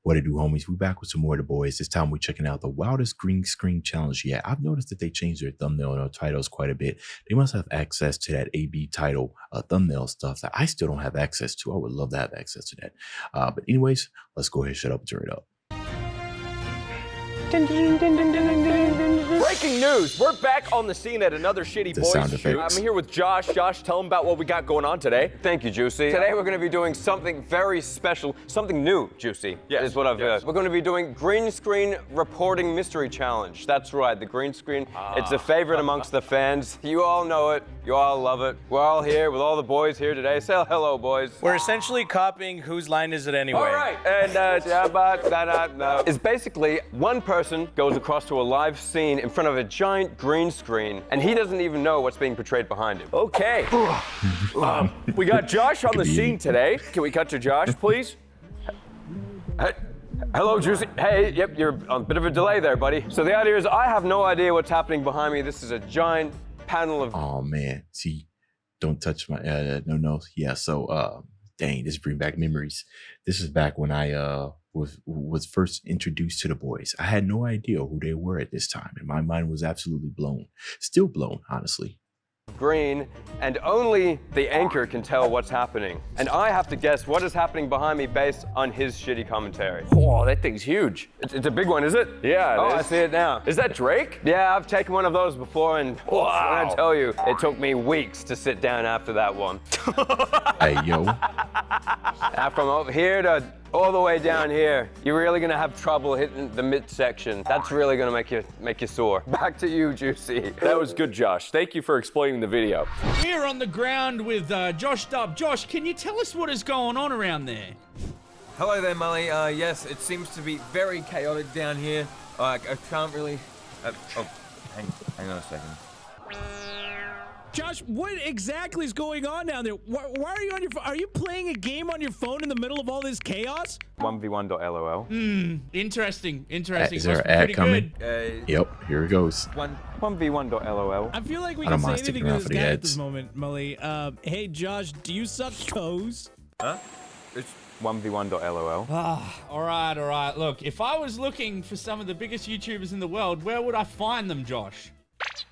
What it do, homies? We back with some more of the boys. This time we're checking out the wildest green screen challenge yet. I've noticed that they changed their thumbnail and their titles quite a bit. They must have access to that AB title thumbnail stuff that I still don't have access to. I would love to have access to that. But anyways, let's go ahead and shut up and turn it up. Breaking news, we're back on the scene at another Shitty Boys shoot. I'm here with Josh. Josh, tell him about what we got going on today. Thank you, Juicy. Today we're going to be doing something very special, something new, Juicy. Yes. Is what I've We're going to be doing green screen reporting mystery challenge. That's right, the green screen. It's a favorite amongst the fans. You all know it. You all love it. We're all here with all the boys here today. Say hello, boys. We're essentially copying Whose Line Is It Anyway? All right, and it's basically one person goes across to a live scene in front of a giant green screen, and he doesn't even know what's being portrayed behind him. Okay. We got Josh on the scene today. Can we cut to Josh, please? Hello, Juicy. Hey, yep, you're on a bit of a delay there, buddy. So the idea is I have no idea what's happening behind me. This is a giant panel of... Oh, man. See, don't touch my... no. Yeah, so, dang, this brings back memories. This is back when I... was first introduced to the boys. I had no idea who they were at this time, and my mind was absolutely blown. Still blown, honestly. Green, and only the anchor can tell what's happening. And I have to guess what is happening behind me based on his shitty commentary. Whoa, that thing's huge. It's a big one, is it? Yeah, it is. I see it now. Is that Drake? Yeah, I've taken one of those before, and wow. When I tell you, it took me weeks to sit down after that one. Hey, yo. From over here to all the way down here, you're really gonna have trouble hitting the midsection. That's really gonna make you sore. Back to you, Juicy. That was good, Josh. Thank you for explaining the video. We're on the ground with Josh Dub. Josh, can you tell us what is going on around there? Hello there, Mully. Yes, it seems to be very chaotic down here. I can't really... hang on a second. Josh, what exactly is going on down there? Why are you on your phone? Are you playing a game on your phone in the middle of all this chaos? 1v1.lol. Interesting. Is there an ad coming? Yep, here it goes. 1v1.lol. I feel like we can say anything to this guy at this moment, Mully. Hey, Josh, do you suck toes? Huh? It's 1v1.lol. All right. Look, if I was looking for some of the biggest YouTubers in the world, where would I find them, Josh?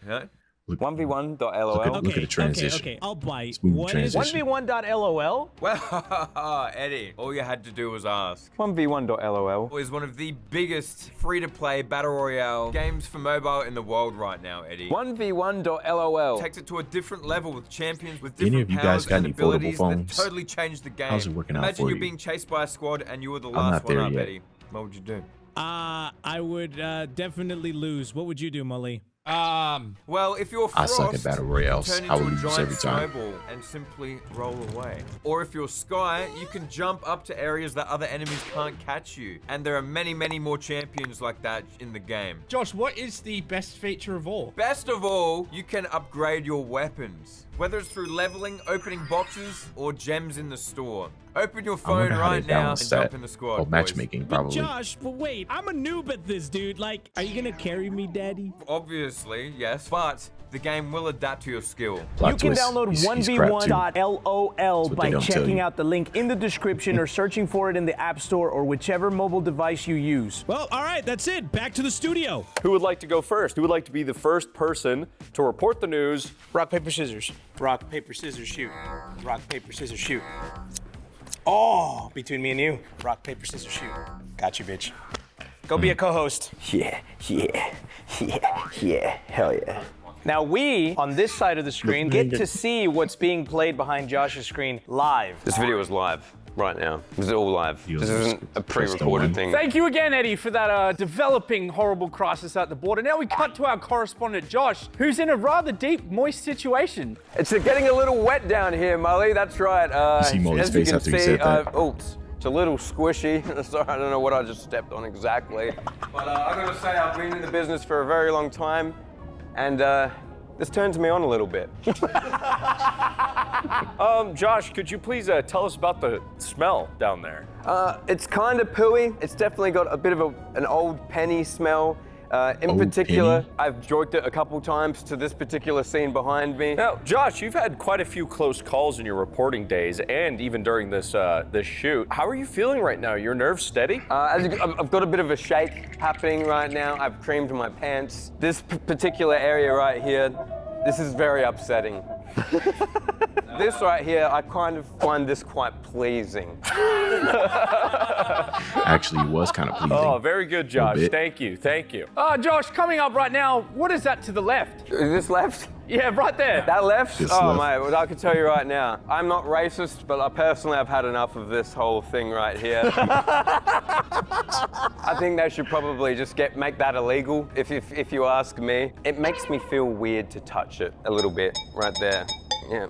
Yeah. 1v1.lol. Look at the transition. Okay, I'll bite. What is 1v1.lol? Well, Eddie, all you had to do was ask. 1v1.lol. Is one of the biggest free-to-play battle royale games for mobile in the world right now, Eddie. 1v1.lol. Takes it to a different level with champions with Any different of you guys powers got and any foldable abilities that phones? totally changed the game. How's it working out Imagine for you're you? being chased by a squad and you were the I'm last not there one up, yet. Eddie. What would you do? I would definitely lose. What would you do, Mully? Well, if you're I Frost, suck at battle royales. you turn I into would a lose giant every time. snowball and simply roll away. Or if you're Sky, you can jump up to areas that other enemies can't catch you. And there are many, many more champions like that in the game. Josh, what is the best feature of all? Best of all, you can upgrade your weapons. Whether it's through leveling, opening boxes, or gems in the store. Open your phone right now and jump in the squad, Oh, matchmaking, But probably. Josh, but wait, I'm a noob at this, dude. Like, are you gonna carry me, daddy? Obviously, yes, but the game will adapt to your skill. Plot You can twist. download He's crap, too. 1v1.lol what by they don't tell checking you. out the link in the description or searching for it in the App Store or whichever mobile device you use. Well, all right, that's it. Back to the studio. Who would like to go first? Who would like to be the first person to report the news? Rock, paper, scissors. Rock, paper, scissors, shoot. Rock, paper, scissors, shoot. Oh, between me and you. Rock, paper, scissors, shoot. Got you, bitch. Go be a co-host. Yeah. Hell yeah. Now we, on this side of the screen, get to see what's being played behind Josh's screen live. This video is live right now. This is all live. You This just isn't a press the pre-recorded one. thing. Thank you again, Eddie, for that developing horrible crisis at the border. Now we cut to our correspondent, Josh, who's in a rather deep, moist situation. It's getting a little wet down here, Mully. That's right. You see Mully's as you face can after he see, said that. it's a little squishy. Sorry, I don't know what I just stepped on exactly. But I gotta say, I've been in the business for a very long time, and this turns me on a little bit. Josh, could you please tell us about the smell down there? It's kind of pooey. It's definitely got a bit of an old penny smell. In particular, I've joked it a couple times to this particular scene behind me. Now, Josh, you've had quite a few close calls in your reporting days and even during this this shoot. How are you feeling right now? Your nerves steady? I've got a bit of a shake happening right now. I've creamed my pants. This particular area right here, this is very upsetting. This right here, I kind of find this quite pleasing. Actually, it was kind of pleasing. Oh, very good, Josh. Thank you. Thank you. Josh, coming up right now, what is that to the left? Is this left? Yeah, right there. That left? This oh, left. mate, well, I can tell you right now, I'm not racist, but I personally have had enough of this whole thing right here. I think they should probably just make that illegal, if you ask me. It makes me feel weird to touch it a little bit right there. Yeah.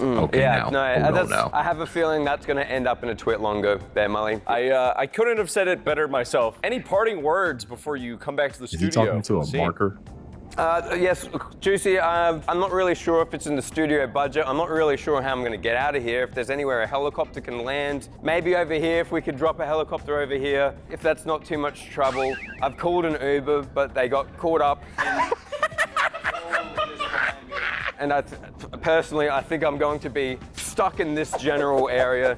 Okay, Yeah, now. no, I have a feeling that's going to end up in a twit longer there, Mully. I couldn't have said it better myself. Any parting words before you come back to the Is studio? he talking to a marker? Yes, Juicy, I'm not really sure if it's in the studio budget. I'm not really sure how I'm going to get out of here. If there's anywhere a helicopter can land, maybe over here, if we could drop a helicopter over here. If that's not too much trouble. I've called an Uber, but they got caught up in... And personally, I think I'm going to be stuck in this general area.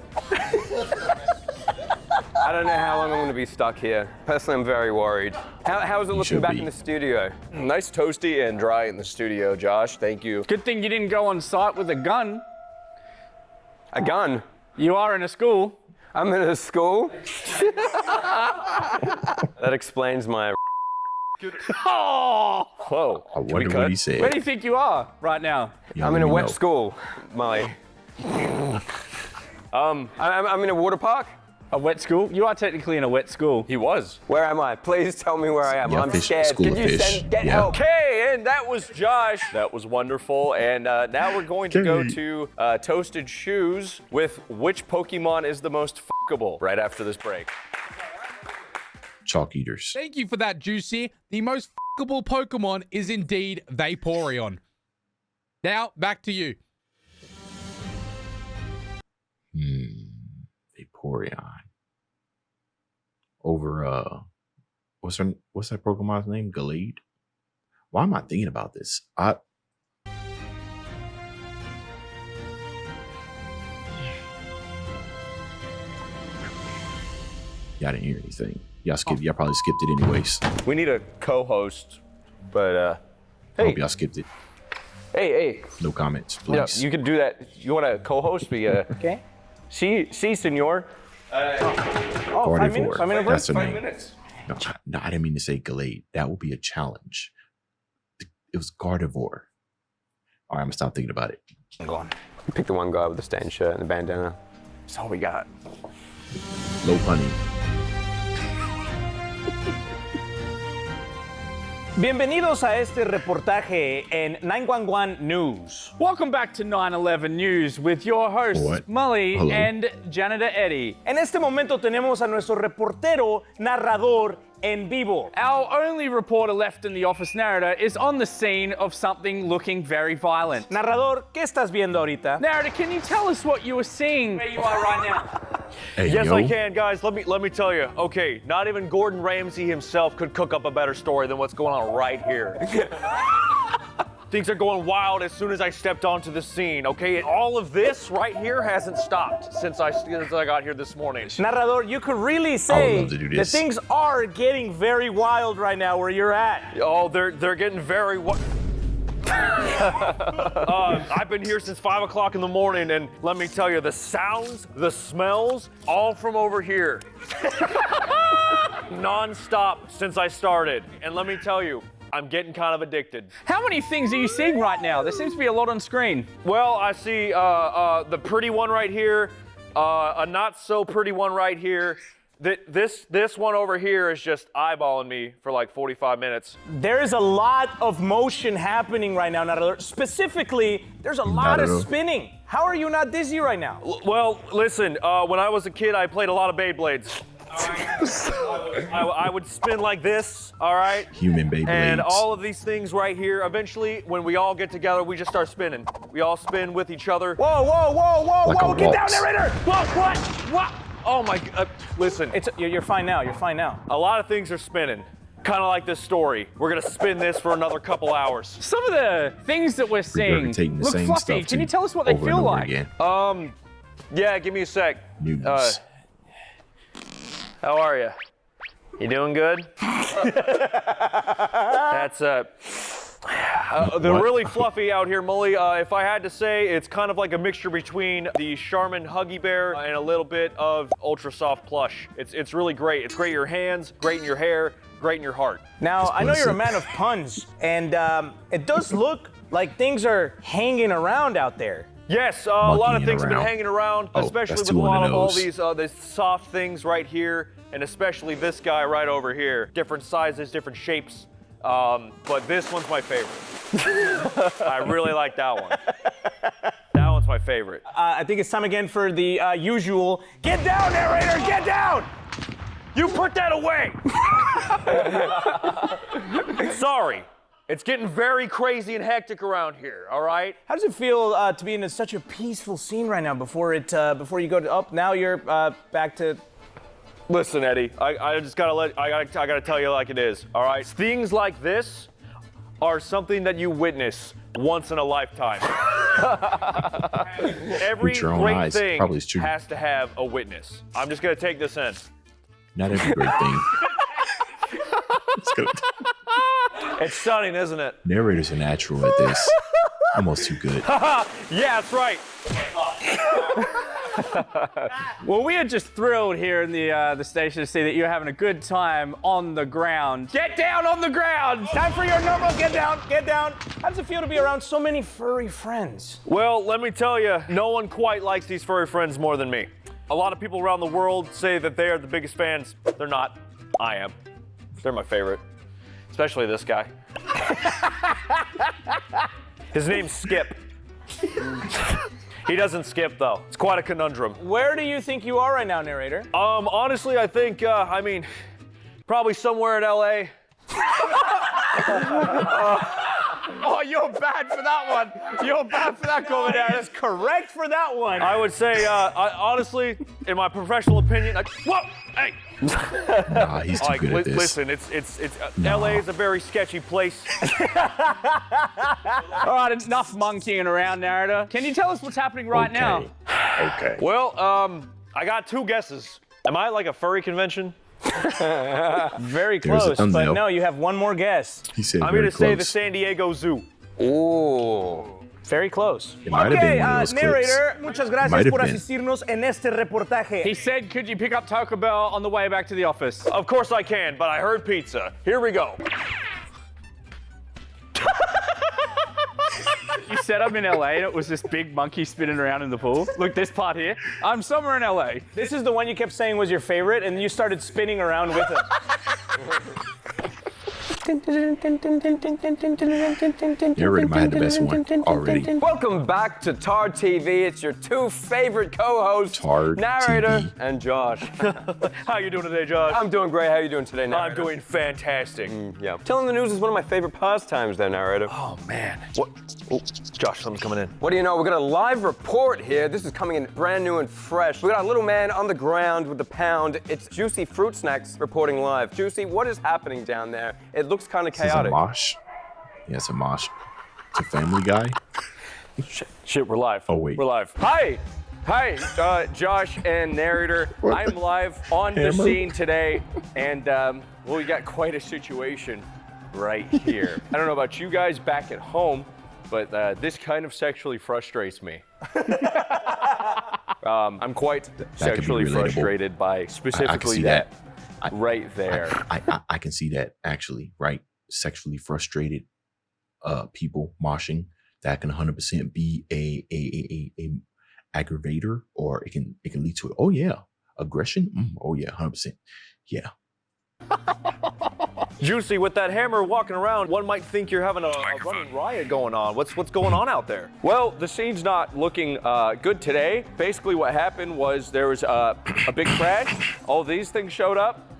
I don't know how long I'm going to be stuck here. Personally, I'm very worried. How is it looking back in the studio? Nice toasty and dry in the studio, Josh. Thank you. Good thing you didn't go on site with a gun. A gun? You are in a school. I'm in a school? That explains my... Oh! Whoa. I wonder what he said. Where do you think you are right now? I'm in a wet school, Molly. I'm in a water park. A wet school? You are technically in a wet school. He was. Where am I? Please tell me where I am. Yeah, I'm fish, scared. school Can of you fish. get Yeah. help? Okay, and that was Josh. That was wonderful. And now we're going to go to Toasted Shoes with which Pokemon is the most fuckable right after this break. Chalk eaters. Thank you for that, Juicy. The most fuckable Pokemon is indeed Vaporeon. Now, back to you. Vaporeon. Over what's that Pokemon's name? Gallade? Why am I thinking about this? Yeah, I didn't hear anything. Y'all probably skipped it anyways. We need a co-host, but I hey. hope y'all skipped it. Hey. No comments, please. You can do that. You want to co-host? Okay. Si, senor. Oh, 5 minutes? 5 minute break? That's the 5 name. minutes. No, I didn't mean to say Gallade. That would be a challenge. It was Gardevoir. All right, I'm gonna stop thinking about it. Go on. Pick the one guy with the stained shirt and the bandana. That's all we got. Low punny. Bienvenidos a este reportaje en 911 News. Welcome back to 9/11 News with your hosts, What? Mully Hello. and Janitor Eddie. En este momento tenemos a nuestro reportero, narrador en vivo. Our only reporter left in the office, Narrator, is on the scene of something looking very violent. Narrador, ¿qué estás viendo ahorita? Narrator, can you tell us what you were seeing where you are right now? Hey, Yes, yo. I can, guys. Let me tell you. Okay, not even Gordon Ramsay himself could cook up a better story than what's going on right here. Things are going wild as soon as I stepped onto the scene, okay? And all of this right here hasn't stopped since I got here this morning. Narrador, you could really I would say love to do that this. things are getting very wild right now where you're at. Oh, they're getting very I've been here since 5 o'clock in the morning, and let me tell you, the sounds, the smells, all from over here. Non-stop since I started. And let me tell you, I'm getting kind of addicted. How many things are you seeing right now? There seems to be a lot on screen. Well, I see the pretty one right here, a not so pretty one right here. This one over here is just eyeballing me for like 45 minutes. There is a lot of motion happening right now, Narrador. Specifically, there's a lot of spinning. How are you not dizzy right now? Well, listen, when I was a kid, I played a lot of Beyblades. I would spin like this, all right? Human Beyblades. And all of these things right here, eventually, when we all get together, we just start spinning. We all spin with each other. Whoa, whoa, whoa, whoa, Like whoa, a get down, waltz. narrator! Whoa, what? Oh my, listen. You're fine now. You're fine now. A lot of things are spinning. Kind of like this story. We're gonna spin this for another couple hours. Some of the things that we're seeing Regurgitating the look same fluffy. stuff Can you too, tell us what they over and feel over like? again. Yeah, give me a sec. News. How are you? You doing good? That's they're really fluffy out here, Mully. If I had to say, it's kind of like a mixture between the Charmin Huggy Bear and a little bit of Ultra Soft Plush. It's really great. It's great in your hands, great in your hair, great in your heart. Now, I know you're a man of puns, and it does look like things are hanging around out there. Yes, a lot of Monkeying things have been around. hanging around, Oh, especially that's with a two on lot the of all nose. these soft things right here, and especially this guy right over here. Different sizes, different shapes, but this one's my favorite. I really like that one. That one's my favorite. I think it's time again for the usual, get down, narrator, get down! You put that away! Sorry. It's getting very crazy and hectic around here, all right? How does it feel to be in such a peaceful scene right now before you go to, oh, now you're back to... Listen, Eddie, I gotta tell you like it is, all right? Things like this are something that you witness once in a lifetime. Every With your own great eyes, thing probably is true. has to have a witness. I'm just gonna take this in. Not every great thing. It's good. It's stunning, isn't it? Narrators are natural at this. Almost too good. Yeah, that's right. Well, we are just thrilled here in the station to see that you're having a good time on the ground. Get down on the ground! Time for your normal get down, get down. How does it feel to be around so many furry friends? Well, let me tell you, no one quite likes these furry friends more than me. A lot of people around the world say that they are the biggest fans. They're not. I am. They're my favorite. Especially this guy. His name's Skip. He doesn't skip, though. It's quite a conundrum. Where do you think you are right now, narrator? Honestly, I think, probably somewhere in LA. Oh, you're bad for that one. You're bad for that comment. That is correct for that one. I would say, honestly, in my professional opinion, whoa, hey! Nah, he's too good at this. Listen, it's LA is a very sketchy place. All right, enough monkeying around, narrator. Can you tell us what's happening right now? Okay. Well, I got two guesses. Am I at like a furry convention? Very There's a close, but thumbnail. no, you have one more guess. He said I'm very gonna say the close. San Diego Zoo. Ooh. Very close. It might have been one of those narrator, clips. muchas Might gracias have por been. asistirnos en este reportaje. He said, could you pick up Taco Bell on the way back to the office? Of course I can, but I heard pizza. Here we go. You said I'm in LA and it was this big monkey spinning around in the pool. Look, this part here. I'm somewhere in LA. This is the one you kept saying was your favorite, and you started spinning around with it. Narrator might have the best one already. Welcome back to Tar TV. It's your two favorite co-hosts, Tar narrator TV. and Josh. How you doing today, Josh? I'm doing great. How are you doing today, narrator? I'm doing fantastic. Yeah. Telling the news is one of my favorite pastimes there, narrator. Oh man. What? Oh, Josh, something's coming in. What do you know? We're got a live report here. This is coming in brand new and fresh. We got a little man on the ground with the pound. It's Juicy Fruit Snacks reporting live. Juicy, what is happening down there? It looks kind of This is a chaotic. mosh. Yeah, it's a mosh. It's a Family Guy. Shit, we're live. Oh, wait. We're live. Hi, Josh and narrator. I'm live on the Hammer? scene today, and well, we got quite a situation right here. I don't know about you guys back at home, but this kind of sexually frustrates me. I'm quite could be sexually relatable. frustrated by I can specifically see that that. right there. I can see that actually, right? Sexually frustrated people moshing, that can 100% be a aggravator, or it can lead to it. Oh yeah, aggression. Oh yeah, 100%. Yeah. Juicy, with that hammer walking around, one might think you're having a running riot going on. What's going on out there? Well, the scene's not looking good today. Basically, what happened was there was a big crash. All these things showed up.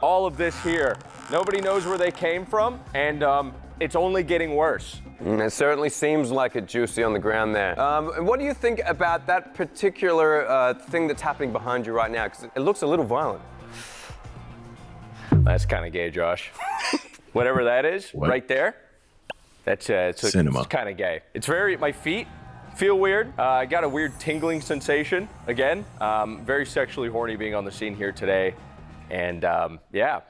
All of this here. Nobody knows where they came from, and it's only getting worse. It certainly seems like it, Juicy, on the ground there. And what do you think about that particular thing that's happening behind you right now? Because it looks a little violent. That's kind of gay, Josh. Whatever that is, What? right there, it's Cinema. It's kind of gay. It's my feet feel weird. I got a weird tingling sensation, again. Very sexually horny being on the scene here today. And yeah.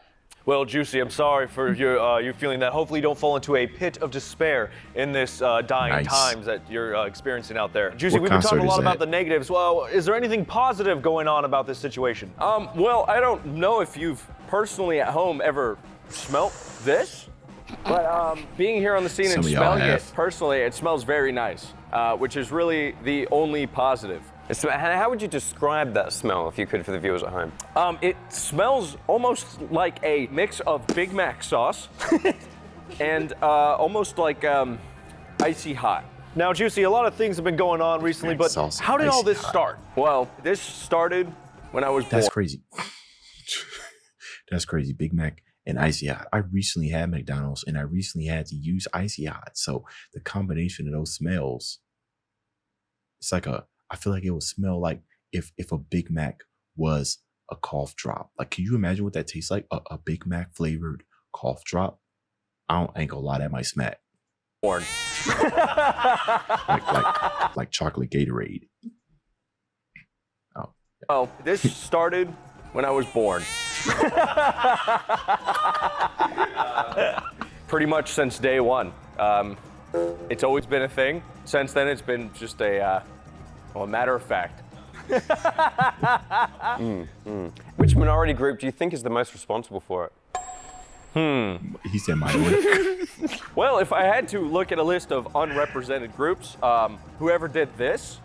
Well, Juicy, I'm sorry for you feeling that. Hopefully you don't fall into a pit of despair in this dying Nice. times that you're experiencing out there. Juicy, What we've been talking a concert lot is about that? the negatives. Well, is there anything positive going on about this situation? Well, I don't know if you've personally at home ever smelt this, but being here on the scene Some and of y'all smelling it, have. personally, it smells very nice, which is really the only positive. So how would you describe that smell, if you could, for the viewers at home? It smells almost like a mix of Big Mac sauce and almost like icy hot. Now, Juicy, a lot of things have been going on recently, but Sauce, how did all icy this hot. start? Well, this started when I was That's born. crazy. That's crazy. Big Mac and Icy Hot. I recently had McDonald's and I recently had to use Icy Hot. So the combination of those smells, it's like I feel like it would smell like if a Big Mac was a cough drop. Like, can you imagine what that tastes like? A Big Mac flavored cough drop? I ain't gonna lie, that might smack. Born. Like chocolate Gatorade. Oh, this started when I was born. Pretty much since day one. It's always been a thing. Since then, it's been just a matter of fact. Which minority group do you think is the most responsible for it? He said minority. Well, if I had to look at a list of unrepresented groups, whoever did this,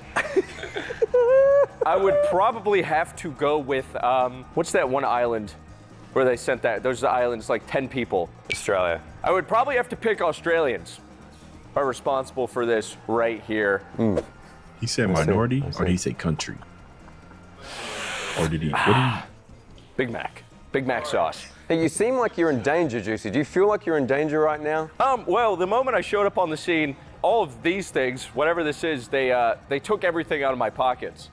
I would probably have to go with, what's that one island where they sent that? Those islands, like 10 people. Australia. I would probably have to pick Australians are responsible for this right here. He said minority or did he say country? Or did he, what did he? Big Mac. Big Mac sauce. Hey, you seem like you're in danger, Juicy. Do you feel like you're in danger right now? Well, the moment I showed up on the scene, all of these things, whatever this is, they took everything out of my pockets.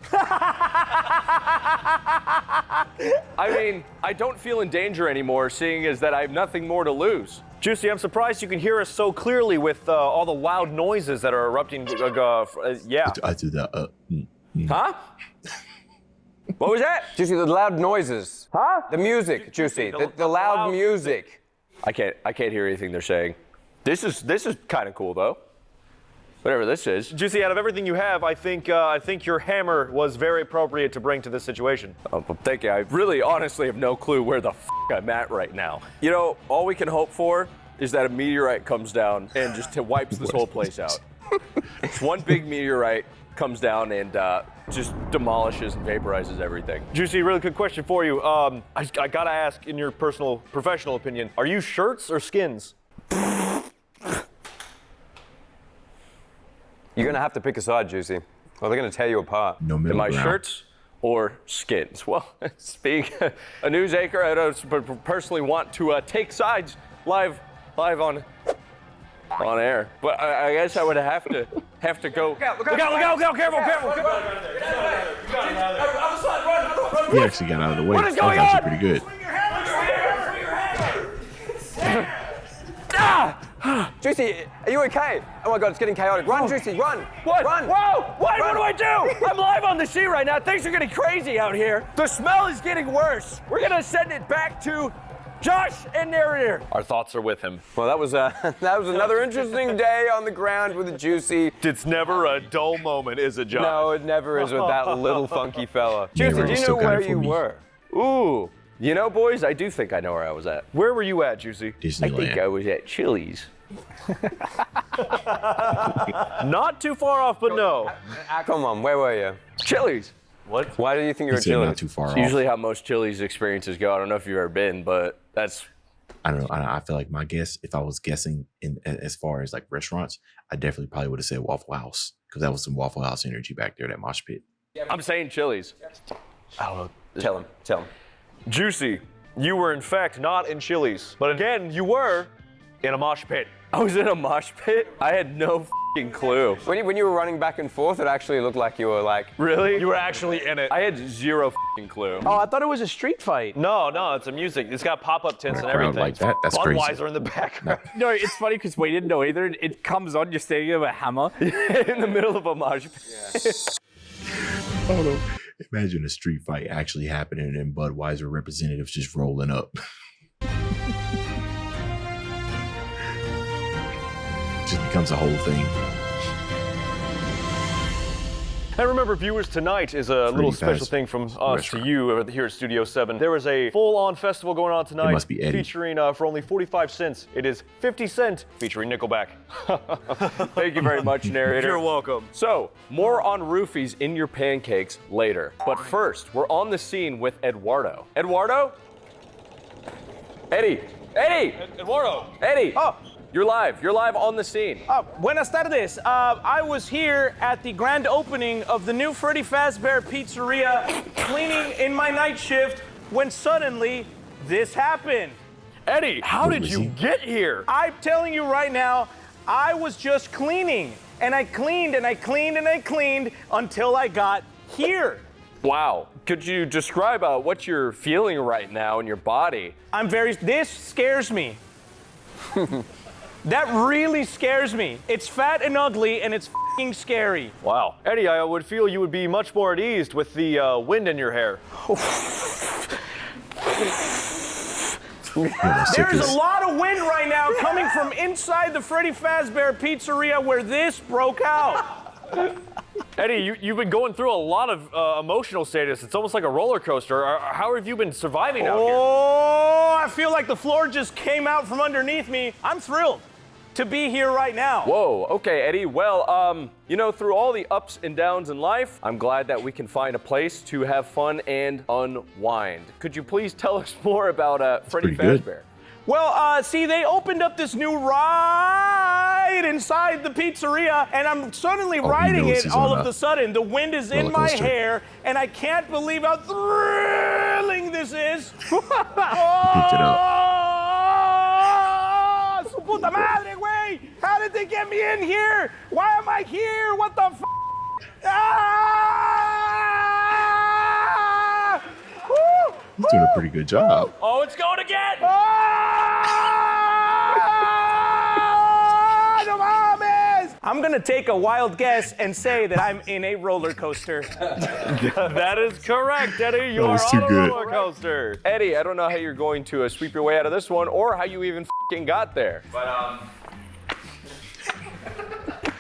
I mean, I don't feel in danger anymore, seeing as that I have nothing more to lose. Juicy, I'm surprised you can hear us so clearly with all the loud noises that are erupting. Yeah. I do that. Huh? What was that? Juicy, the loud noises. Huh? The music, Juicy. The loud music. I can't hear anything they're saying. This is kind of cool though. Whatever this is. Juicy, out of everything you have, I think your hammer was very appropriate to bring to this situation. Oh, well, thank you. I really honestly have no clue where the I'm at right now. You know, all we can hope for is that a meteorite comes down and just wipes this whole place out. It's one big meteorite comes down and just demolishes and vaporizes everything. Juicy, really quick question for you. I gotta ask, in your professional opinion, are you shirts or skins? You're gonna have to pick a side, Juicy, or they're gonna tear you apart. No middle Am I ground. shirts or skins? Well, speaking a news anchor, I don't personally want to take sides live on air, but I guess I would have to go. Look out! Careful! He actually got out of the way. What is That was going actually on? pretty good. Juicy, are you okay? Oh my God, it's getting chaotic. Run, Juicy, run! What? Run! Whoa! What Run. do I do? I'm live on the scene right now. Things are getting crazy out here. The smell is getting worse. We're gonna send it back to Josh and narrator. Our thoughts are with him. Well, that was another interesting day on the ground with the Juicy. It's never a dull moment, is it, John? No, it never is with that little funky fella. Juicy, Never. do you Still know got it where for you me. were? Ooh, you know, boys, I do think I know where I was at. Where were you at, Juicy? I think I Disneyland. was at Chili's. Not too far off, but no. Come on, where were you? Chili's. What? Why do you think you're He at said not Chili's? too far It's off. usually how most Chili's experiences go. I don't know if you've ever been, but that's I don't know. I feel like my guess, if I was guessing in as far as like restaurants, I definitely probably would have said Waffle House because that was some Waffle House energy back there, that mosh pit. I'm saying Chili's. I don't know. Tell him. Juicy, you were in fact not in Chili's, but again, you were in a mosh pit. I was in a mosh pit? I had no f***ing clue. When you were running back and forth, it actually looked like you were like... Really? You were actually in it. I had zero f***ing clue. Oh, I thought it was a street fight. No, it's a music. It's got pop-up tents and crowd everything. like that? That's Budweiser crazy. in the background. No, it's funny because we didn't know either. It comes on, you're standing there with a hammer. In the middle of a mosh pit. Oh no. Imagine a street fight actually happening and Budweiser representatives just rolling up. Just becomes a whole thing. And remember, viewers, tonight is a little special fast thing from us restaurant. to you here at Studio 7. There is a full-on festival going on tonight. must be Eddie. Featuring, for only 45 cents, it is 50 Cent featuring Nickelback. Thank you very much, narrator. You're welcome. So, more on roofies in your pancakes later. But first, we're on the scene with Eduardo. Eduardo? Eddie! Eduardo! Eddie! Oh. You're live. You're live on the scene. Buenas tardes. I was here at the grand opening of the new Freddy Fazbear Pizzeria, cleaning in my night shift, when suddenly this happened. Eddie, how did you get here? I'm telling you right now, I was just cleaning, and I cleaned and I cleaned and I cleaned until I got here. Wow. Could you describe what you're feeling right now in your body? This scares me. That really scares me. It's fat and ugly, and it's f***ing scary. Wow. Eddie, I would feel you would be much more at ease with the wind in your hair. There's a lot of wind right now coming from inside the Freddy Fazbear Pizzeria where this broke out. Eddie, you've been going through a lot of emotional status. It's almost like a roller coaster. How have you been surviving out here? Oh, I feel like the floor just came out from underneath me. I'm thrilled to be here right now. Whoa, okay, Eddie. Well, through all the ups and downs in life, I'm glad that we can find a place to have fun and unwind. Could you please tell us more about Freddy pretty good. Fazbear? Well, see, they opened up this new ride inside the pizzeria, and I'm suddenly riding knows it he's all on of a a sudden. The wind is in roller my coaster. hair, and I can't believe how thrilling this is. Picked it up. Oh, su puta madre, güey! How did they get me in here? Why am I here? What the f? Ah! Woo! He's doing a pretty good job. Oh, it's going again! Ah! No mames! I'm gonna take a wild guess and say that I'm in a roller coaster. That is correct, Eddie. You That are was on too a good. roller coaster. Eddie, I don't know how you're going to sweep your way out of this one or how you even f***ing got there. But,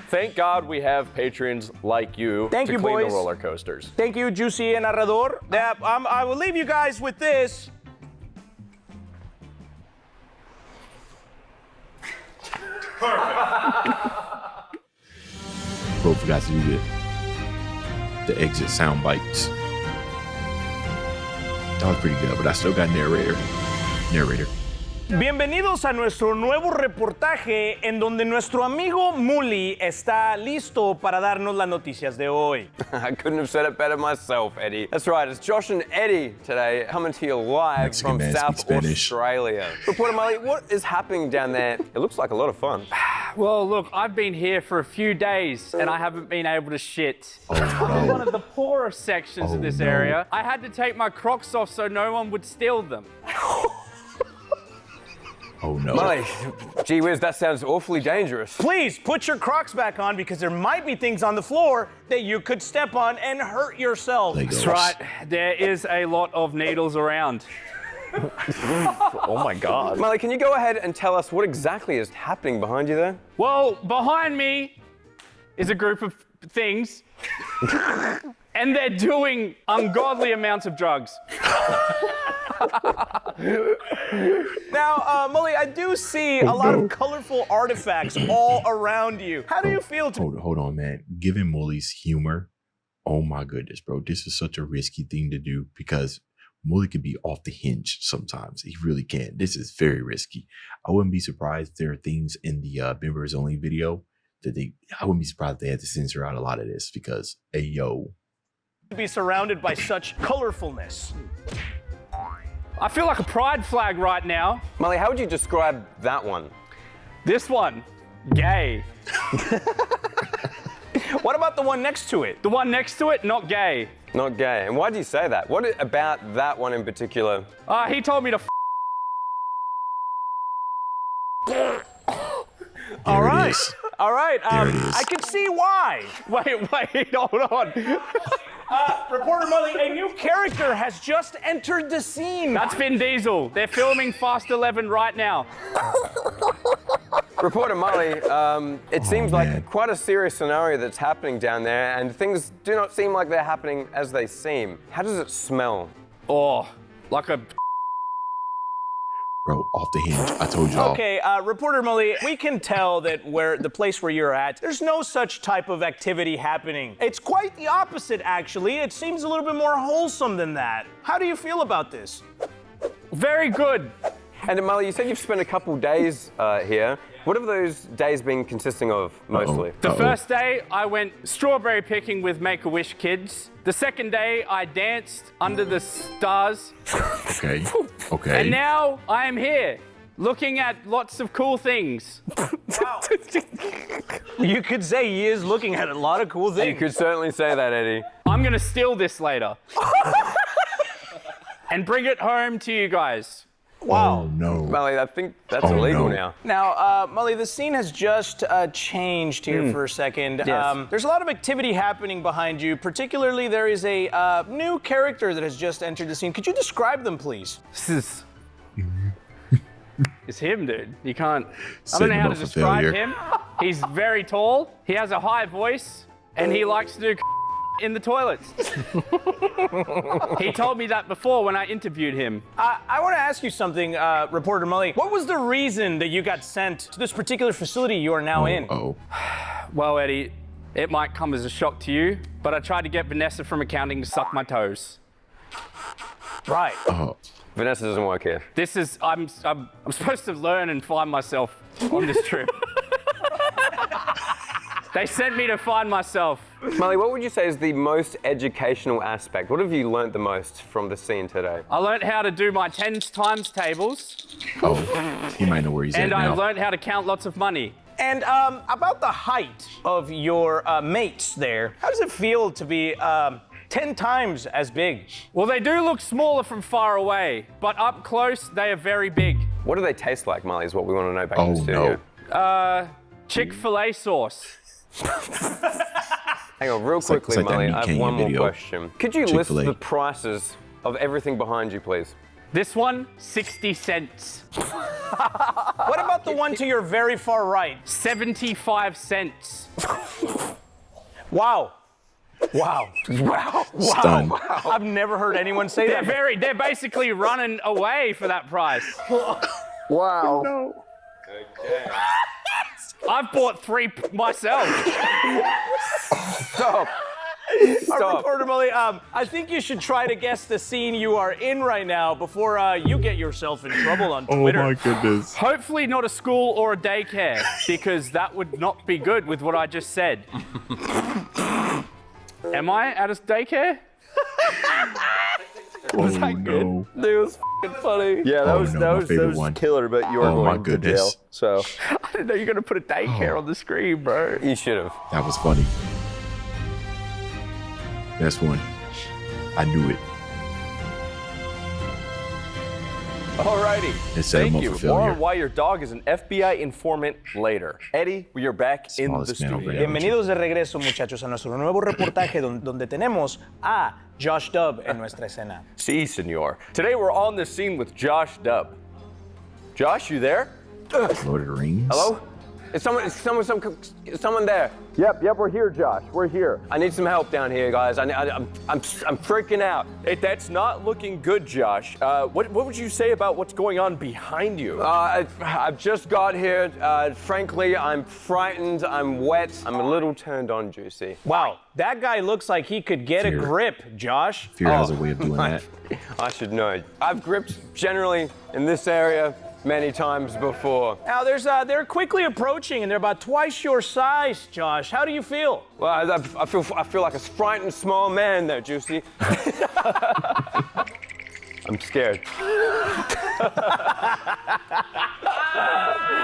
thank God we have patrons like you Thank to you, clean boys. the roller coasters. Thank you, Juicy and Narrador. I will leave you guys with this. Bro forgot to do the exit sound bites. That was pretty good, but I still got narrator. Bienvenidos a nuestro nuevo reportaje en donde nuestro amigo Muli está listo para darnos las noticias de hoy. I couldn't have said it better myself, Eddie. That's right, it's Josh and Eddie today coming to you live Mexican from man South speaks Spanish. Australia. Reporter Molly, what is happening down there? It looks like a lot of fun. Well, look, I've been here for a few days and I haven't been able to shit. Oh In one no. of the poorer sections of this no. area, I had to take my Crocs off so no one would steal them. Oh no. Molly, gee whiz, that sounds awfully dangerous. Please put your Crocs back on because there might be things on the floor that you could step on and hurt yourself. Legos. That's right, there is a lot of needles around. Oh my God. Molly, can you go ahead and tell us what exactly is happening behind you there? Well, behind me is a group of things, and they're doing ungodly amounts of drugs. Now, Mully, I do see a lot of colorful artifacts all around you. How do you feel? Hold on, man. Given Mully's humor, oh my goodness, bro. This is such a risky thing to do because Mully can be off the hinge sometimes. He really can. This is very risky. I wouldn't be surprised if there are things in the members only video that I wouldn't be surprised if they had to censor out a lot of this because, hey, yo. To be surrounded by such colorfulness. I feel like a pride flag right now. Molly, how would you describe that one? This one, gay. What about the one next to it? The one next to it, not gay. Not gay. And why do you say that? What about that one in particular? He told me to All right. It is. All right. There it is. I can see why. Wait, hold on. Reporter Molly, a new character has just entered the scene. That's Vin Diesel. They're filming Fast 11 right now. Reporter Molly, it seems like quite a serious scenario that's happening down there, and things do not seem like they're happening as they seem. How does it smell? Oh, like a... Bro, off the hinge. I told y'all. Okay, Reporter Molly, we can tell that the place where you're at, there's no such type of activity happening. It's quite the opposite, actually. It seems a little bit more wholesome than that. How do you feel about this? Very good. And Molly, you said you've spent a couple days here. What have those days been consisting of, mostly? The first day, I went strawberry picking with Make-A-Wish kids. The second day, I danced under the stars. Okay. Okay. And now, I am here, looking at lots of cool things. Wow. You could say he is looking at a lot of cool things. You could certainly say that, Eddie. I'm gonna steal this later. And bring it home to you guys. Wow. Oh, no. Molly, I think that's illegal now. Now, Molly, the scene has just changed here for a second. Yes. There's a lot of activity happening behind you. Particularly, there is a new character that has just entered the scene. Could you describe them, please? This is... It's him, dude. You can't... I Setting don't know how him to up for describe failure. him. He's very tall. He has a high voice. And he likes to do in the toilets. He told me that before when I interviewed him. I want to ask you something, Reporter Molly. What was the reason that you got sent to this particular facility you are now in? Oh. Well, Eddie, it might come as a shock to you, but I tried to get Vanessa from accounting to suck my toes. Right. Oh. Vanessa doesn't work here. This is, I'm supposed to learn and find myself on this trip. They sent me to find myself. Molly, what would you say is the most educational aspect? What have you learnt the most from the scene today? I learned how to do my 10 times tables. Oh. He might know where he's at And I now. learned how to count lots of money. And about the height of your mates there, how does it feel to be 10 times as big? Well, they do look smaller from far away, but up close, they are very big. What do they taste like, Molly, is what we want to know back in the Oh, studio. no. Chick-fil-A sauce. Hang on, real like- quickly, it's like that Molly, meat I have canyon one more video. question. Could you list Chick-fil-A. the prices of everything behind you, please? This one, 60 cents. What about the one to your very far right? 75 cents. Wow. Wow. Wow. Stunned. Wow. I've never heard anyone say that. They're basically running away for that price. Wow. I've bought 3 myself. Stop. Stop. Reporter Molly, I think you should try to guess the scene you are in right now before you get yourself in trouble on Twitter. Oh, my goodness. Hopefully not a school or a daycare, because that would not be good with what I just said. Am I at a daycare? Was that good? Dude, it was f***ing funny. Yeah, that Oh, was no, that my was favorite one. killer, but you are Oh, my going to goodness. jail. So I didn't know you were going to put a daycare on the screen, bro. You should have. That was funny. That's one. I knew it. Alrighty. It set him Thank up you. for More failure. on why your dog is an FBI informant later. Eddie, we are back in the Smallest man over studio. there. Bienvenidos de regreso, muchachos, a nuestro nuevo reportaje donde tenemos a Josh Dub en nuestra escena. Sí, senor. Today we're on the scene with Josh Dub. Josh, you there? Lord of the Rings. Hello? Is someone there? Yep, we're here, Josh. We're here. I need some help down here, guys. I'm freaking out. That's not looking good, Josh. What would you say about what's going on behind you? I've just got here. Frankly, I'm frightened. I'm wet. I'm a little turned on, Juicy. Wow, that guy looks like he could get a Fear. grip, Josh. Fear has a way of doing that. I should know. I've gripped generally in this area many times before. Now, they're quickly approaching, and they're about twice your size, Josh. How do you feel? Well, I feel like a frightened small man there, Juicy. I'm scared.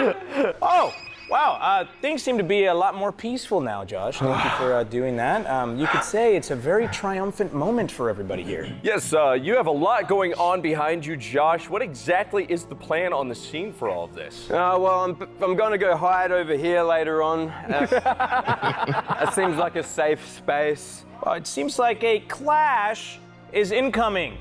Oh, wow. Things seem to be a lot more peaceful now, Josh. Thank you for doing that. You could say it's a very triumphant moment for everybody here. Yes, you have a lot going on behind you, Josh. What exactly is the plan on the scene for all of this? Well, I'm going to go hide over here later on. That seems like a safe space. Well, it seems like a clash is incoming.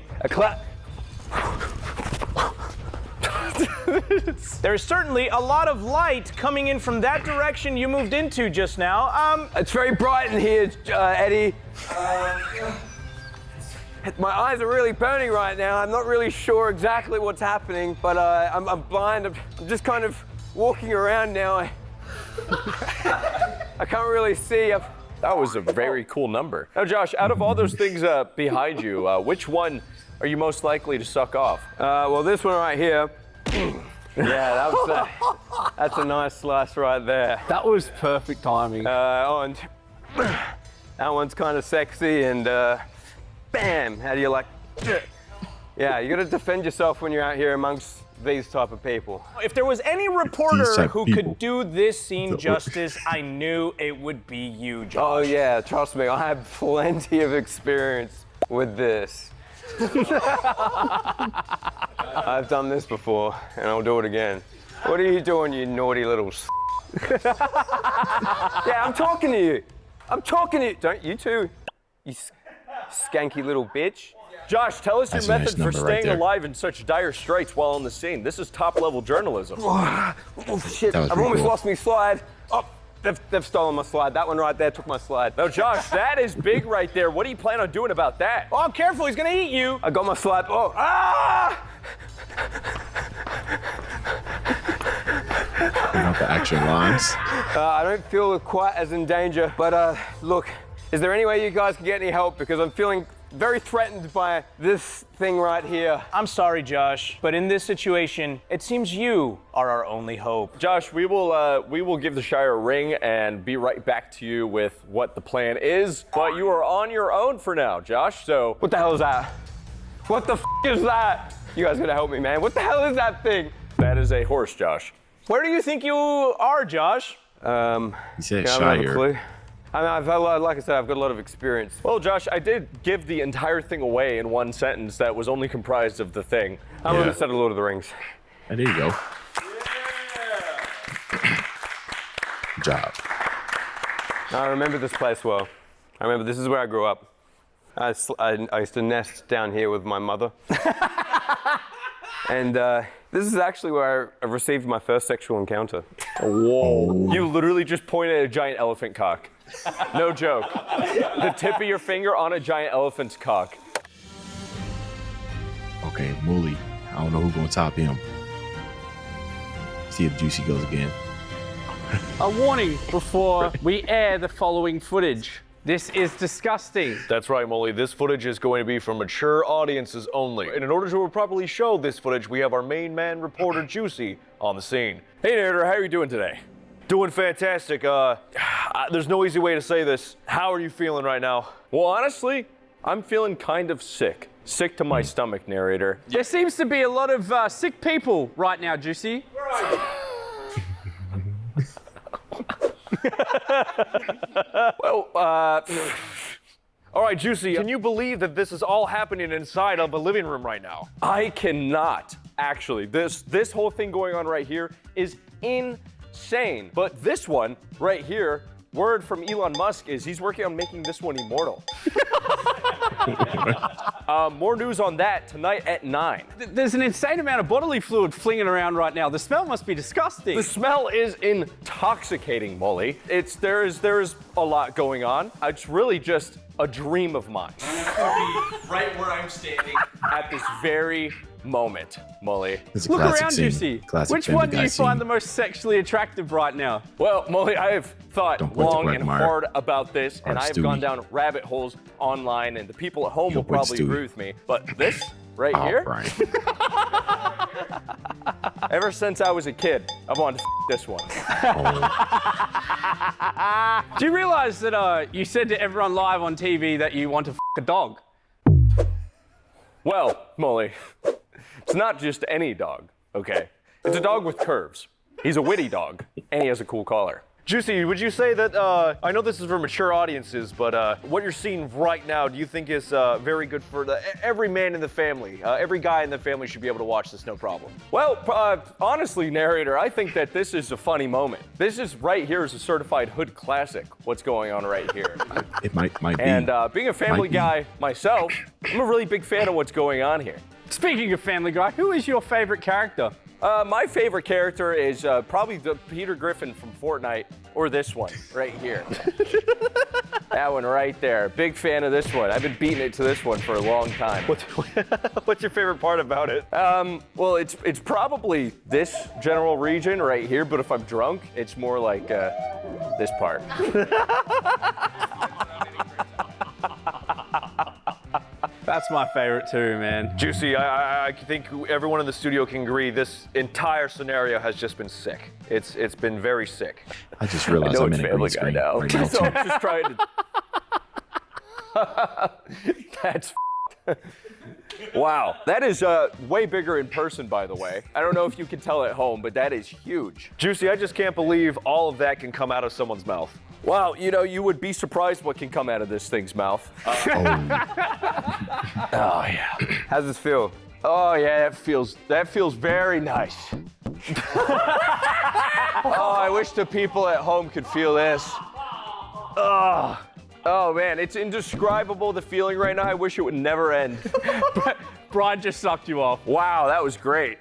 There's certainly a lot of light coming in from that direction you moved into just now. It's very bright in here, Eddie. My eyes are really burning right now. I'm not really sure exactly what's happening, but I'm blind. I'm just kind of walking around now. I can't really see. That was a very cool number. Now, Josh, out of all those things behind you, which one are you most likely to suck off? Well, this one right here. Yeah, that's a nice slice right there. That was perfect timing. And that one's kind of sexy, and bam, how do you like? Yeah, you gotta defend yourself when you're out here amongst these type of people. If there was any reporter who could do this scene justice, I knew it would be you, Josh. Oh yeah, trust me, I have plenty of experience with this. I've done this before, and I'll do it again. What are you doing, you naughty little Yeah, I'm talking to you. I'm talking to you. Don't you two, you skanky little bitch. Josh, tell us your That's a nice method for number right staying there. alive in such dire straits while on the scene. This is top-level journalism. Oh shit, That was I've pretty almost cool. lost my slide. Oh, they've stolen my slide. That one right there took my slide. Now, Josh, that is big right there. What do you plan on doing about that? Oh, careful, he's gonna eat you. I got my slide. Oh, ah! Bring out the action lines. I don't feel quite as in danger, but look, is there any way you guys can get any help? Because I'm feeling very threatened by this thing right here. I'm sorry, Josh, but in this situation, it seems you are our only hope. Josh, we will give the Shire a ring and be right back to you with what the plan is. But you are on your own for now, Josh, so... What the hell is that? What the f is that? You guys gotta help me, man. What the hell is that thing? That is a horse, Josh. Where do you think you are, Josh? He said I don't have a Shire. clue. I mean, like I said, I've got a lot of experience. Well, Josh, I did give the entire thing away in one sentence that was only comprised of the thing. I'm gonna set a Lord of the Rings. And there you go. Good job. I remember this place well. I remember this is where I grew up. I used to nest down here with my mother. And this is actually where I received my first sexual encounter. Whoa. You literally just pointed at a giant elephant cock. No joke. The tip of your finger on a giant elephant's cock. Okay, Mully. I don't know who's gonna top him. See if Juicy goes again. A warning before we air the following footage. This is disgusting. That's right, Molly. This footage is going to be for mature audiences only. And in order to properly show this footage, we have our main man reporter, Juicy, on the scene. Hey, Narrator, how are you doing today? Doing fantastic. There's no easy way to say this. How are you feeling right now? Well, honestly, I'm feeling kind of sick. Sick to my stomach, Narrator. There seems to be a lot of sick people right now, Juicy. Well, All right, Juicy, can you believe that this is all happening inside of a living room right now? I cannot, actually. This whole thing going on right here is insane. But this one right here, word from Elon Musk is he's working on making this one immortal. More news on that tonight at 9. There's an insane amount of bodily fluid flinging around right now. The smell must be disgusting. The smell is intoxicating, Molly. There is a lot going on. It's really just a dream of mine. Right where I'm standing. At this very moment, Molly. It's a Look classic around, scene. Juicy. Classic Which Family one do Guy you scene. find the most sexually attractive right now? Well, Molly, I have thought Don't point to long and Quagmire. hard about this, and Or I have Stewie. gone down rabbit holes online, and the people at home You'll will point probably Stewie. agree with me. But this right Oh, here, Brian. ever since I was a kid, I've wanted to this one. Do you realize that you said to everyone live on TV that you want to a dog? Well, Molly, it's not just any dog, okay? It's a dog with curves. He's a witty dog, and he has a cool collar. Juicy, would you say that, I know this is for mature audiences, but what you're seeing right now, do you think is very good for every man in the family? Every guy in the family should be able to watch this, no problem. Well, honestly, narrator, I think that this is a funny moment. This is right here is a certified hood classic, what's going on right here. It might be. And being a Family Guy myself, I'm a really big fan of what's going on here. Speaking of Family Guy, who is your favorite character? My favorite character is probably the Peter Griffin from Fortnite, or this one right here. That one right there. Big fan of this one. I've been beating it to this one for a long time. What's your favorite part about it? Well, it's probably this general region right here, but if I'm drunk, it's more like this part. That's my favorite too, man. Juicy, I think everyone in the studio can agree this entire scenario has just been sick. It's been very sick. I just realized I'm in a green screen now. right now. So I'm just trying to. That's. Wow, that is way bigger in person, by the way. I don't know if you can tell at home, but that is huge. Juicy, I just can't believe all of that can come out of someone's mouth. Wow, you know, you would be surprised what can come out of this thing's mouth. Oh yeah. How's this feel? Oh yeah, that feels very nice. Oh, I wish the people at home could feel this. Oh man, it's indescribable, the feeling right now. I wish it would never end. Brian just sucked you off. Wow, that was great.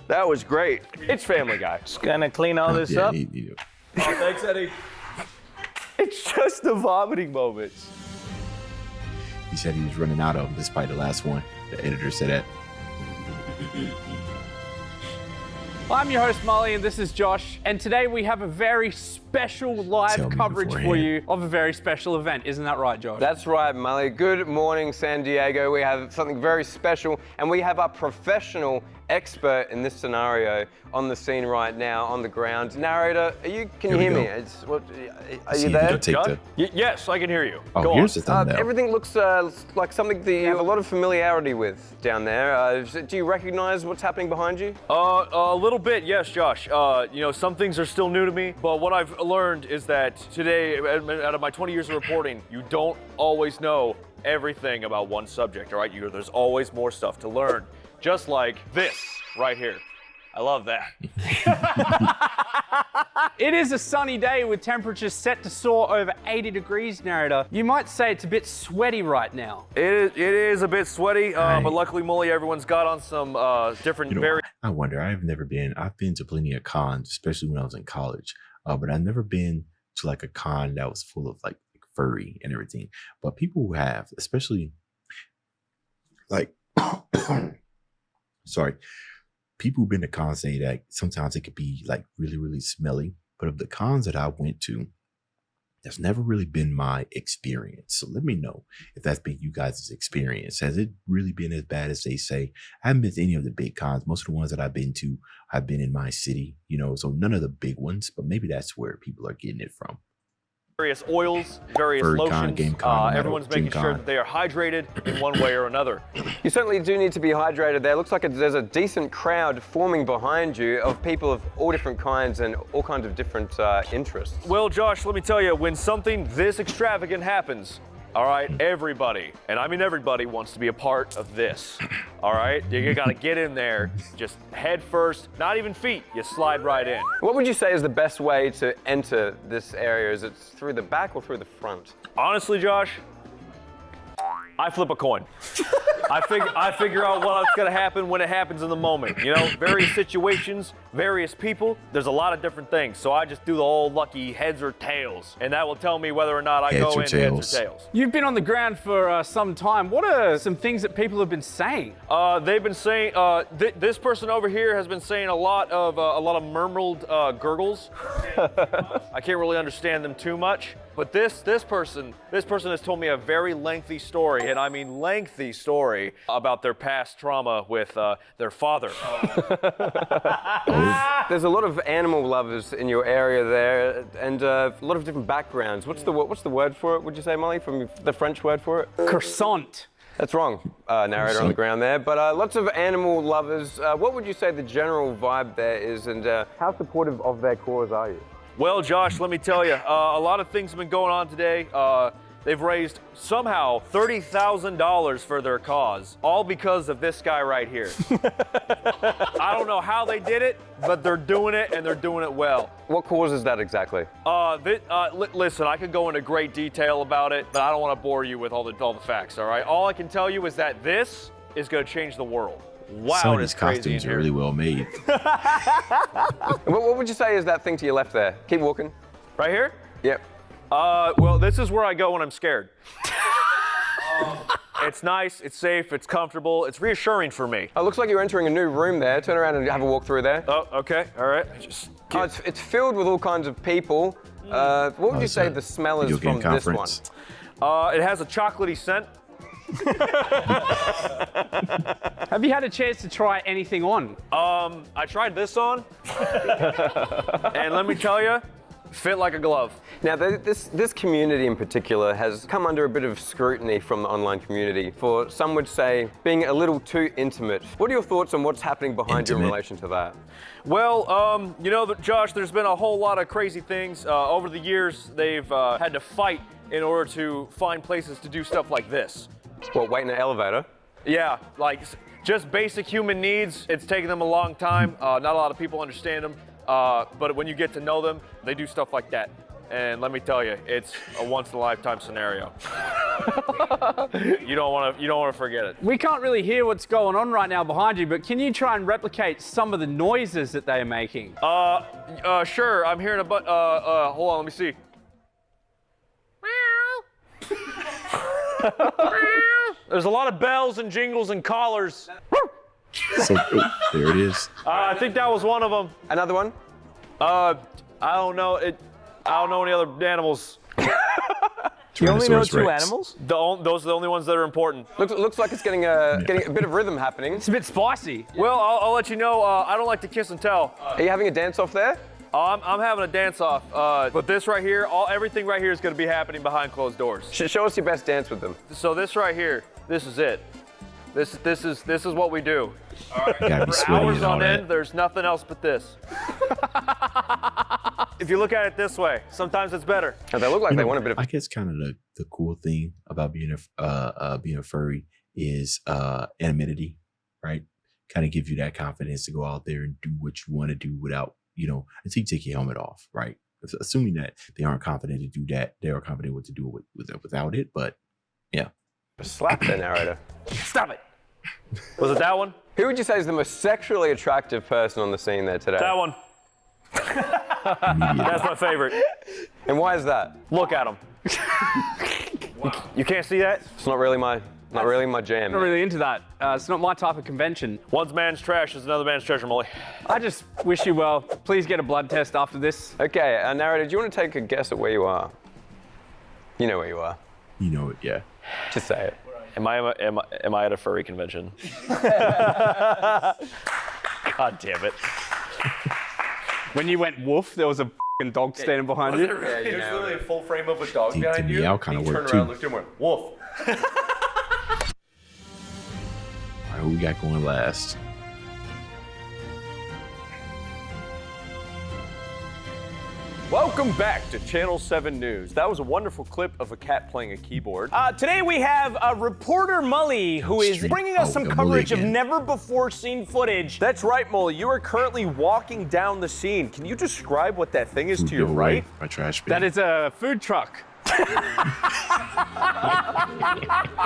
That was great. It's Family Guy. Just gonna clean all this Yeah, up. Oh, thanks, Eddie. It's just the vomiting moments. He said he was running out of them despite the last one. The editor said that. I'm your host, Molly, and this is Josh. And today we have a very special live Tell me coverage for beforehand. you of a very special event. Isn't that right, Josh? That's right, Molly. Good morning, San Diego. We have something very special, and we have a professional expert in this scenario on the scene right now, on the ground. Narrator, can you hear me? Are you there? John? Yes, I can hear you. Oh, Go here's on. the thumbnail. Everything looks like something that you have a lot of familiarity with down there. Do you recognize what's happening behind you? A little bit, yes, Josh. You know, some things are still new to me, but what I've learned is that today, out of my 20 years of reporting, you don't always know everything about one subject, all right? There's always more stuff to learn, just like this right here. I love that. It is a sunny day with temperatures set to soar over 80 degrees, narrator. You might say it's a bit sweaty right now. It is a bit sweaty, but luckily, Molly, everyone's got on some different I wonder. I've been to plenty of cons, especially when I was in college, but I've never been to like a con that was full of like furry and everything. But people who have, especially like, sorry, people who've been to cons say that sometimes it could be like really, really smelly. But of the cons that I went to, that's never really been my experience. So let me know if that's been you guys' experience. Has it really been as bad as they say? I haven't been to any of the big cons. Most of the ones that I've been to have been in my city, you know, so none of the big ones, but maybe that's where people are getting it from. various oils, various Furry con, lotions. game con, Everyone's gym making sure con. that they are hydrated in one way or another. You certainly do need to be hydrated there. Looks like there's a decent crowd forming behind you of people of all different kinds and all kinds of different interests. Well, Josh, let me tell you, when something this extravagant happens, all right, everybody, and I mean everybody, wants to be a part of this. All right, you gotta get in there, just head first, not even feet, you slide right in. What would you say is the best way to enter this area? Is it through the back or through the front? Honestly, Josh, I flip a coin. I figure out what's gonna happen when it happens in the moment. You know, various situations, various people, there's a lot of different things. So I just do the old lucky heads or tails, and that will tell me whether or not I go in heads or tails. You've been on the ground for some time. What are some things that people have been saying? They've been saying, this person over here has been saying a lot of murmured gurgles. I can't really understand them too much. But this person has told me a very lengthy story, and I mean lengthy story, about their past trauma with their father. There's a lot of animal lovers in your area there, and a lot of different backgrounds. What's the word for it? Would you say, Molly, from the French word for it? Croissant. That's wrong, narrator on the ground there. But lots of animal lovers. What would you say the general vibe there is, and how supportive of their cause are you? Well, Josh, let me tell you, a lot of things have been going on today. They've raised somehow $30,000 for their cause, all because of this guy right here. I don't know how they did it, but they're doing it, and they're doing it well. What cause is that exactly? Listen, I could go into great detail about it, but I don't want to bore you with all the facts, all right? All I can tell you is that this is going to change the world. Wow, some of these costumes are really well made. What would you say is that thing to your left there? Keep walking. Right here? Yep. Well, this is where I go when I'm scared. It's nice, it's safe, it's comfortable, it's reassuring for me. It looks like you're entering a new room there. Turn around and have a walk through there. Oh, okay, all right. It's filled with all kinds of people. What would you say the smell is from this one? It has a chocolatey scent. Have you had a chance to try anything on? I tried this on, and let me tell you, fit like a glove. Now, this community in particular has come under a bit of scrutiny from the online community for, some would say, being a little too intimate. What are your thoughts on what's happening behind you in relation to that? Well, you know, Josh, there's been a whole lot of crazy things. Over the years, they've had to fight in order to find places to do stuff like this. What, wait in an elevator? Yeah, like just basic human needs. It's taken them a long time. Not a lot of people understand them. But when you get to know them, they do stuff like that. And let me tell you, it's a once-in-a-lifetime scenario. You don't want to forget it. We can't really hear what's going on right now behind you, but can you try and replicate some of the noises that they are making? Sure. I'm hearing hold on, let me see. There's a lot of bells and jingles and collars. So, there it is. I think that was one of them. Another one? I don't know. I don't know any other animals. You only know Tyrannosaurus 2 Rex. animals? Those are the only ones that are important. Looks like it's getting a bit of rhythm happening. It's a bit spicy. Well, I'll let you know. I don't like to kiss and tell. Are you having a dance-off there? I'm having a dance-off. But this right here, everything right here is going to be happening behind closed doors. Show us your best dance with them. So this right here, this is it. This is what we do. Gotta be For sweaty hours and all on that. end, there's nothing else but this. If you look at it this way, sometimes it's better. Oh, they look like they want a bit of. I guess kind of the cool thing about being a furry is anonymity, right? Kind of gives you that confidence to go out there and do what you want to do without, until you take your helmet off, right? Assuming that they aren't confident to do that, they are confident what to do without it. But yeah, Slap the narrator. Stop it. Was it that one? Who would you say is the most sexually attractive person on the scene there today? That one. That's my favorite. And why is that? Look at him. You can't see that? It's not really my jam. I'm not really into that. It's not my type of convention. One man's trash is another man's treasure, Molly. I just wish you well. Please get a blood test after this. Okay, narrator, do you want to take a guess at where you are? You know where you are. you know it. Yeah. Just say it. Am I at a furry convention? God damn it. When you went woof, there was a f***ing dog standing behind you. Yeah, you There's know literally it. a full frame of a dog The behind you. meow kinda He worked turned around, too. looked at him, and went, "Wolf." All right, who we got going last? Welcome back to Channel 7 News. That was a wonderful clip of a cat playing a keyboard. Today we have reporter Mully, who is bringing us some Mully coverage of again. never-before-seen footage. That's right, Molly. You are currently walking down the scene. Can you describe what that thing is to your right? My trash bin. That is a food truck.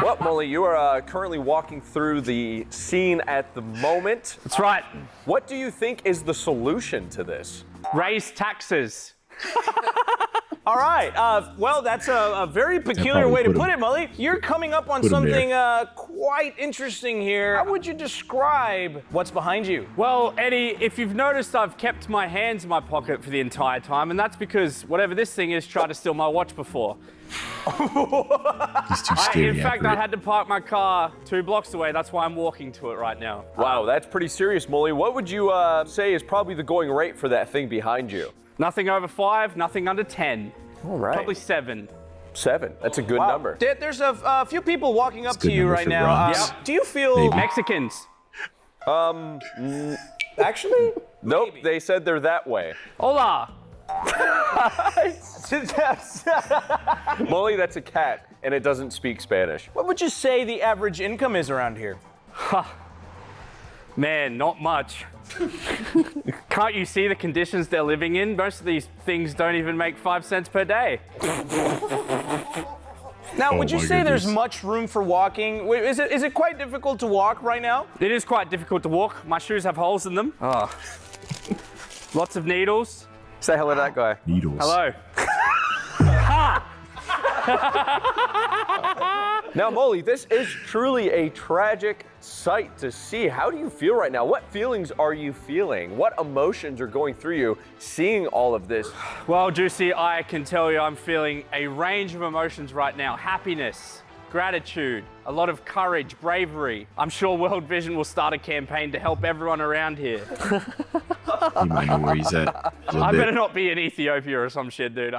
Well, Molly, you are currently walking through the scene at the moment. That's right. What do you think is the solution to this? Raise taxes. All right. Well, that's a very peculiar probably way to put put him- it, Mully. You're coming up on Put him something there. quite interesting here. How would you describe what's behind you? Well, Eddie, if you've noticed, I've kept my hands in my pocket for the entire time, and that's because whatever this thing is tried to steal my watch before. He's too scary. In fact, I accurate. had to park my car 2 blocks away. That's why I'm walking to it right now. Wow, that's pretty serious, Molly. What would you say is probably the going rate for that thing behind you? Nothing over 5, nothing under 10. All right. Probably 7. 7. That's a good number. There's a few people walking up to good you number right for now. bronze. Do you feel Maybe. Mexicans. Actually, nope. They said they're that way. Hola. Molly, that's a cat, and it doesn't speak Spanish. What would you say the average income is around here? Man, not much. Can't you see the conditions they're living in? Most of these things don't even make 5 cents per day. Now, would you my say there's goodness. much room for walking? Is it quite difficult to walk right now? It is quite difficult to walk. My shoes have holes in them. Lots of needles. Say hello to that guy. Needles. Hello. Now, Molly, this is truly a tragic sight to see. How do you feel right now? What feelings are you feeling? What emotions are going through you seeing all of this? Well, Juicy, I can tell you I'm feeling a range of emotions right now. Happiness, gratitude, a lot of courage, bravery. I'm sure World Vision will start a campaign to help everyone around here. You might know where he's at. A little I bit. better not be in Ethiopia or some shit, dude.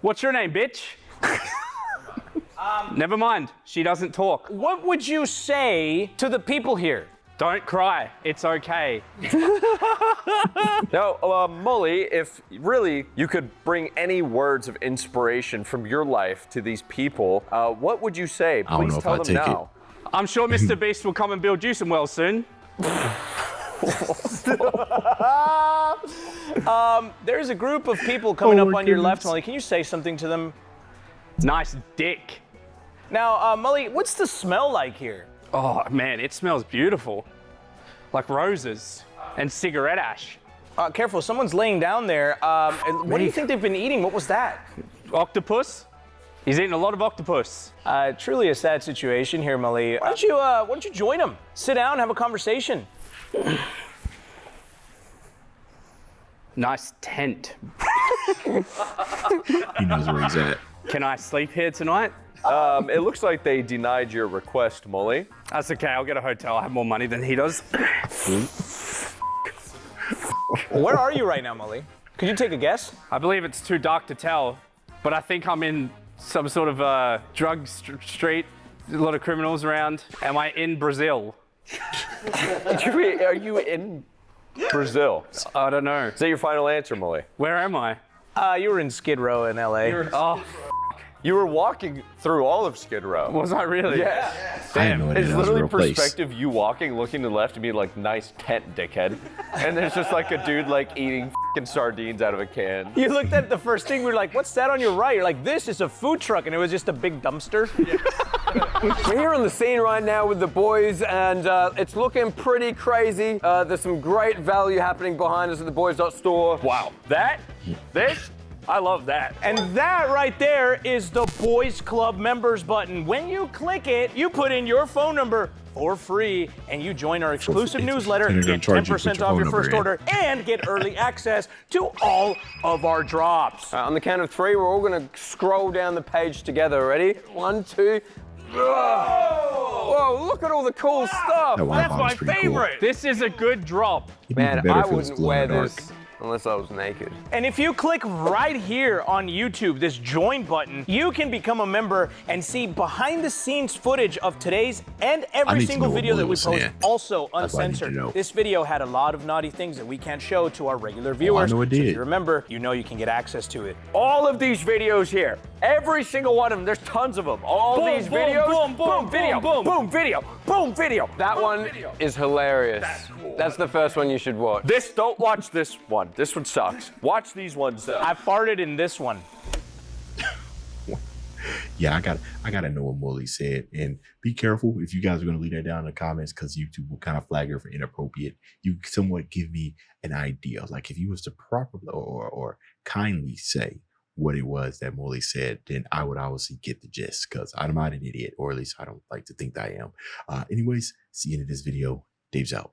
What's your name, bitch? Never mind. She doesn't talk. What would you say to the people here? Don't cry. It's okay. Now, Molly, if really you could bring any words of inspiration from your life to these people, what would you say? I don't Please know if tell I them take it. now. I'm sure Mr. Beast will come and build you some wells soon. There's a group of people coming up on your left, Molly. Can you say something to them? Nice dick. Now, Molly, what's the smell like here? Oh, man, it smells beautiful. Like roses and cigarette ash. Careful, someone's laying down there. What do you think they've been eating? What was that? Octopus? He's eating a lot of octopus. Truly a sad situation here, Molly. Why don't you join them? Sit down, have a conversation. Nice tent. He knows where he's at. Can I sleep here tonight? It looks like they denied your request, Molly. That's okay, I'll get a hotel. I have more money than he does. Where are you right now, Molly? Could you take a guess? I believe it's too dark to tell, but I think I'm in some sort of drug street. A lot of criminals around. Am I in Brazil? Are you in Brazil? I don't know. Is that your final answer, Molly? Where am I? You were in Skid Row in LA. Oh, You were walking through all of Skid Row. was I really? Yes. I had no idea It's that was a literally real place. perspective you walking, looking to the left and being like, nice tent, dickhead. And there's just like a dude like eating f***ing sardines out of a can. You looked at the first thing, we were like, what's that on your right? You're like, this is a food truck, and it was just a big dumpster. We're here on the scene right now with the boys, and it's looking pretty crazy. There's some great value happening behind us at the boys.store. Wow. This? I love that. And that right there is the Boys Club members button. When you click it, you put in your phone number for free, and you join our exclusive newsletter, And they're gonna get charge you to 10% put your off phone your number first in. order, and get early access to all of our drops. On the count of 3, we're all gonna scroll down the page together. Ready? 1, 2. Whoa, look at all the cool stuff. That wine bottle is pretty cool. This is a good drop. It'd be even Man, better I if it was wouldn't glow in wear the dark. this unless I was naked. And if you click right here on YouTube, this join button, you can become a member and see behind the scenes footage of today's and every need to single know what video that Molly we was post, saying. also That's what I need to uncensored. know. This video had a lot of naughty things that we can't show to our regular viewers. know it So if did. you remember, you know you can get access to it. All of these videos here, every single one of them, there's tons of them. All Boom, these boom, videos, boom, boom, video, boom, boom. boom, video, boom, video. That one is hilarious. That's the first one you should watch. Don't watch this one. This one sucks. Watch these ones. I farted in this one. Yeah, I gotta know what Molly said, and be careful if you guys are gonna leave that down in the comments because YouTube will kind of flag her for inappropriate. You somewhat give me an idea, like if you was to properly or kindly say what it was that Molly said, then I would obviously get the gist because I'm not an idiot, or at least I don't like to think that I am. Anyways, see you in this video. Dave's out.